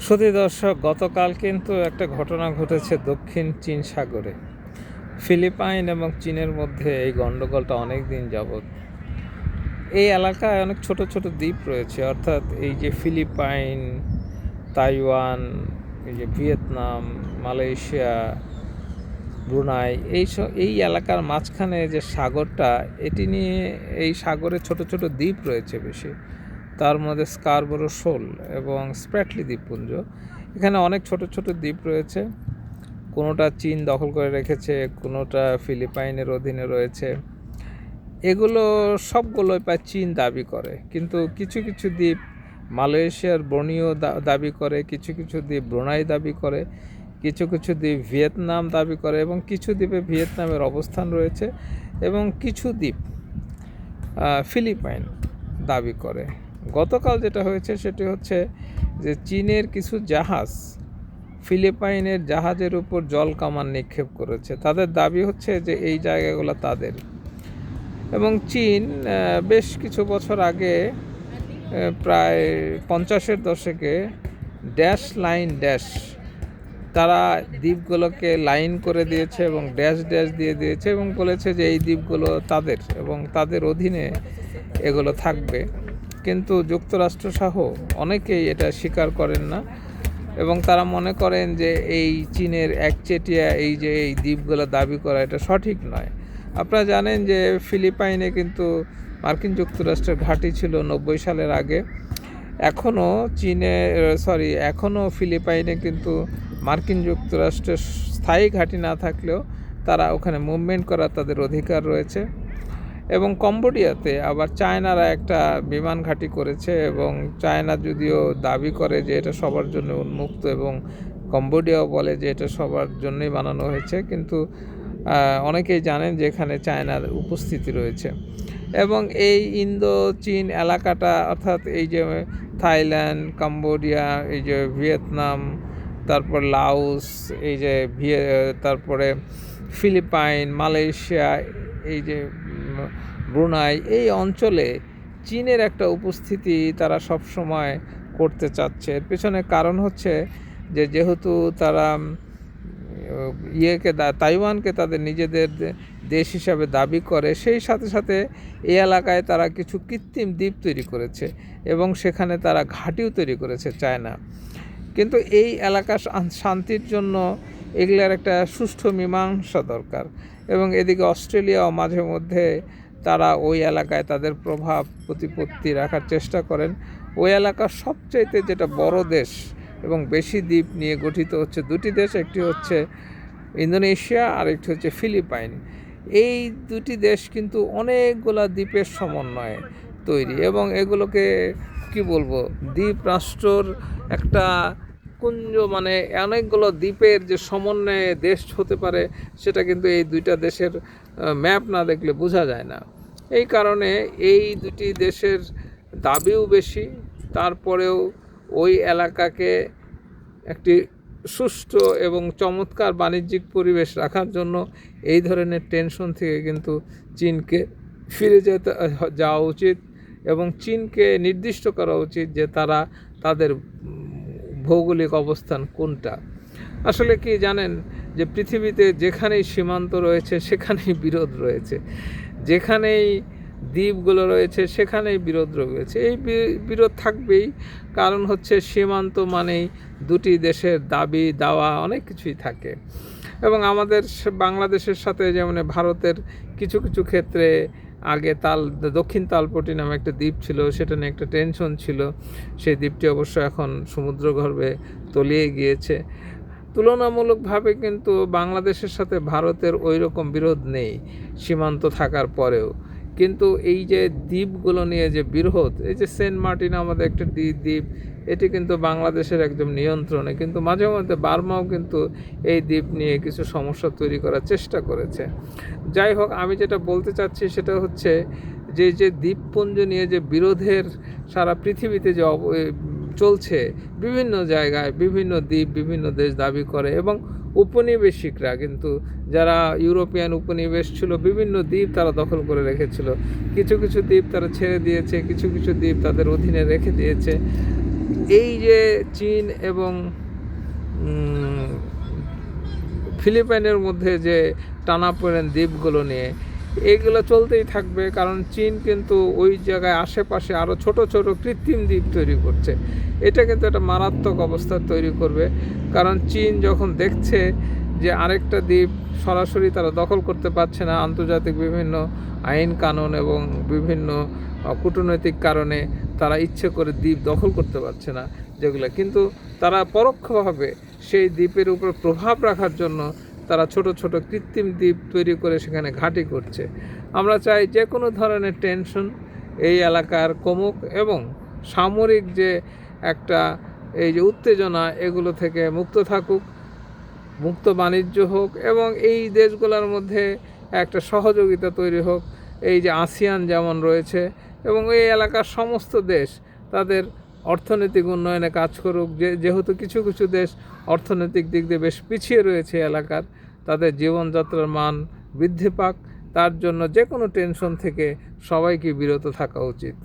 সুধী দর্শক, গতকাল কিন্তু একটা ঘটনা ঘটেছে দক্ষিণ চীন সাগরে। ফিলিপাইন এবং চীনের মধ্যে এই গণ্ডগোলটা অনেক দিন যাবৎ। এই এলাকায় অনেক ছোট ছোট দ্বীপ রয়েছে, অর্থাৎ এই যে ফিলিপাইন, তাইওয়ান, এই যে ভিয়েতনাম, মালয়েশিয়া, ব্রুনাই, এই এলাকার মাঝখানে যে সাগরটা, এটি নিয়ে এই সাগরে ছোট ছোট দ্বীপ রয়েছে বেশি। তার মধ্যে স্কারবোরো শোল এবং স্প্র্যাটলি দ্বীপপুঞ্জ। এখানে অনেক ছোট ছোট দ্বীপ রয়েছে। কোনোটা চীন দখল করে রেখেছে, কোনোটা ফিলিপাইনের অধীনে রয়েছে। এগুলো সবগুলোই প্রায় চীন দাবি করে, কিন্তু কিছু কিছু দ্বীপ মালয়েশিয়ার বর্নিও দাবি করে, কিছু কিছু দ্বীপ ব্রুনাই দাবি করে, কিছু কিছু দ্বীপ ভিয়েতনাম দাবি করে, এবং কিছু দ্বীপে ভিয়েতনামের অবস্থান রয়েছে, এবং কিছু দ্বীপ ফিলিপাইন দাবি করে। গতকাল যেটা হয়েছে সেটি হচ্ছে যে চীনের কিছু জাহাজ ফিলিপাইনের জাহাজের উপর জল কামান নিক্ষেপ করেছে। তাদের দাবি হচ্ছে যে এই জায়গাগুলো তাদের। এবং চীন বেশ কিছু বছর আগে, প্রায় 50-এর দশকে ড্যাশ লাইন ড্যাশ, তারা দ্বীপগুলোকে লাইন করে দিয়েছে এবং ড্যাশ ড্যাশ দিয়ে দিয়েছে, এবং বলেছে যে এই দ্বীপগুলো তাদের এবং তাদের অধীনে এগুলো থাকবে। কিন্তু যুক্তরাষ্ট্রসহ অনেকেই এটা স্বীকার করেন না, এবং তারা মনে করেন যে এই চীনের একচেটিয়া এই যে এই দ্বীপগুলো দাবি করা, এটা সঠিক নয়। আপনারা জানেন যে ফিলিপাইনে কিন্তু মার্কিন যুক্তরাষ্ট্রের ঘাঁটি ছিল 90 সালের আগে। এখনও ফিলিপাইনে কিন্তু মার্কিন যুক্তরাষ্ট্রের স্থায়ী ঘাঁটি না থাকলেও তারা ওখানে মুভমেন্ট করার তাদের অধিকার রয়েছে। এবং কম্বোডিয়াতে আবার চায়নারা একটা বিমান ঘাঁটি করেছে, এবং চায়না যদিও দাবি করে যে এটা সবার জন্য উন্মুক্ত, এবং কম্বোডিয়াও বলে যে এটা সবার জন্যই বানানো হয়েছে, কিন্তু অনেকেই জানেন যে এখানে চায়নার উপস্থিতি রয়েছে। এবং এই ইন্দো চীন এলাকাটা, অর্থাৎ এই যে থাইল্যান্ড, কম্বোডিয়া, এই যে ভিয়েতনাম, তারপর লাওস, এই যে তারপরে ফিলিপাইন, মালয়েশিয়া, এই যে ব্রুনাই, এই অঞ্চলে চীনের একটা উপস্থিতি তারা সব সময় করতে চাচ্ছে। এর পেছনে কারণ হচ্ছে যে যেহেতু তারা তাইওয়ানকে তাদের নিজেদের দেশ হিসাবে দাবি করে, সেই সাথে সাথে এই এলাকায় তারা কিছু কৃত্রিম দ্বীপ তৈরি করেছে, এবং সেখানে তারা ঘাঁটিও তৈরি করেছে চায়না। কিন্তু এই এলাকা শান্তির জন্য এগুলার একটা সুষ্ঠু মীমাংসা দরকার। এবং এদিকে অস্ট্রেলিয়াও মাঝে মধ্যে তারা ওই এলাকায় তাদের প্রভাব প্রতিপত্তি রাখার চেষ্টা করেন। ওই এলাকার সবচাইতে যেটা বড় দেশ এবং বেশি দ্বীপ নিয়ে গঠিত হচ্ছে দুটি দেশ, একটি হচ্ছে ইন্দোনেশিয়া আর একটি হচ্ছে ফিলিপাইন। এই দুটি দেশ কিন্তু অনেকগুলা দ্বীপের সমন্বয়ে তৈরি, এবং এগুলোকে কি বলবো, দ্বীপ রাষ্ট্রর একটা কুঞ্জ, মানে অনেকগুলো দ্বীপের যে সমন্বয়ে দেশ হতে পারে, সেটা কিন্তু এই দুইটা দেশের ম্যাপ না দেখলে বোঝা যায় না। এই কারণে এই দুটি দেশের দাবিও বেশি, তারপরেও ওই এলাকাকে একটি সুষ্ঠু এবং চমৎকার বাণিজ্যিক পরিবেশ রাখার জন্য এই ধরনের টেনশন থেকে কিন্তু চীনকে ফিরে যাওয়া উচিত, এবং চীনকে নির্দিষ্ট করা উচিত যে তারা তাদের ভৌগোলিক অবস্থান কোনটা। আসলে কি জানেন যে পৃথিবীতে যেখানেই সীমান্ত রয়েছে সেখানেই বিরোধ রয়েছে, যেখানেই দ্বীপগুলো রয়েছে সেখানেই বিরোধ রয়েছে। এই বিরোধ থাকবেই, কারণ হচ্ছে সীমান্ত মানেই দুটি দেশের দাবি দাওয়া অনেক কিছুই থাকে। এবং আমাদের বাংলাদেশের সাথে যেমন ভারতের কিছু কিছু ক্ষেত্রে আগে দক্ষিণ তালপটি নামে একটা দ্বীপ ছিল, সেটা নিয়ে একটা টেনশন ছিল। সেই দ্বীপটি অবশ্য এখন সমুদ্রগর্ভে তলিয়ে গিয়েছে। তুলনামূলকভাবে কিন্তু বাংলাদেশের সাথে ভারতের ওই রকম বিরোধ নেই সীমান্ত থাকার পরেও। কিন্তু এই যে দ্বীপগুলো নিয়ে যে বিরোধ, এই যে সেন্ট মার্টিন আমাদের একটা দ্বীপ, এটি কিন্তু বাংলাদেশের একদম নিয়ন্ত্রণে, কিন্তু মাঝে মধ্যে বার্মাও কিন্তু এই দ্বীপ নিয়ে কিছু সমস্যা তৈরি করার চেষ্টা করেছে। যাই হোক, আমি যেটা বলতে চাচ্ছি সেটা হচ্ছে যে দ্বীপপুঞ্জ নিয়ে যে বিরোধের সারা পৃথিবীতে যে চলছে, বিভিন্ন জায়গায় বিভিন্ন দ্বীপ বিভিন্ন দেশ দাবি করে, এবং উপনিবেশিকরা কিন্তু যারা ইউরোপিয়ান উপনিবেশ ছিল, বিভিন্ন দ্বীপ তারা দখল করে রেখেছিল। কিছু কিছু দ্বীপ তারা ছেড়ে দিয়েছে, কিছু কিছু দ্বীপ তাদের অধীনে রেখে দিয়েছে। এই যে চীন এবং ফিলিপাইনের মধ্যে যে টানাপোড়েন দ্বীপগুলো নিয়ে, এগুলো চলতেই থাকবে, কারণ চীন কিন্তু ওই জায়গায় আশেপাশে আরও ছোট ছোট কৃত্রিম দ্বীপ তৈরি করছে। এটা কিন্তু একটা মারাত্মক অবস্থা তৈরি করবে, কারণ চীন যখন দেখছে যে আরেকটা দ্বীপ সরাসরি তারা দখল করতে পারছে না, আন্তর্জাতিক বিভিন্ন আইন কানুন এবং বিভিন্ন কূটনৈতিক কারণে তারা ইচ্ছে করে দ্বীপ দখল করতে পারছে না যেগুলো, কিন্তু তারা পরোক্ষভাবে সেই দ্বীপের উপর প্রভাব রাখার জন্য তারা ছোট ছোট কৃত্রিম দ্বীপ তৈরি করে সেখানে ঘাঁটি করছে। আমরা চাই যে কোনো ধরনের টেনশন এই এলাকার কমুক এবং সামরিক যে একটা এই যে উত্তেজনা এগুলো থেকে মুক্ত থাকুক, মুক্ত বাণিজ্য হোক এবং এই দেশগুলোর মধ্যে একটা সহযোগিতা তৈরি হোক। এই যে আসিয়ান যেমন রয়েছে এবং এই এলাকার সমস্ত দেশ তাদের অর্থনৈতিক উন্নয়নে কাজ করুক, যেহেতু কিছু কিছু দেশ অর্থনৈতিক দিক দিয়ে বেশ পিছিয়ে রয়েছে এলাকার, তাদের জীবনযাত্রার মান বৃদ্ধি পাক। তার জন্য যে কোনো টেনশন থেকে সবাইকে বিরত থাকা উচিত।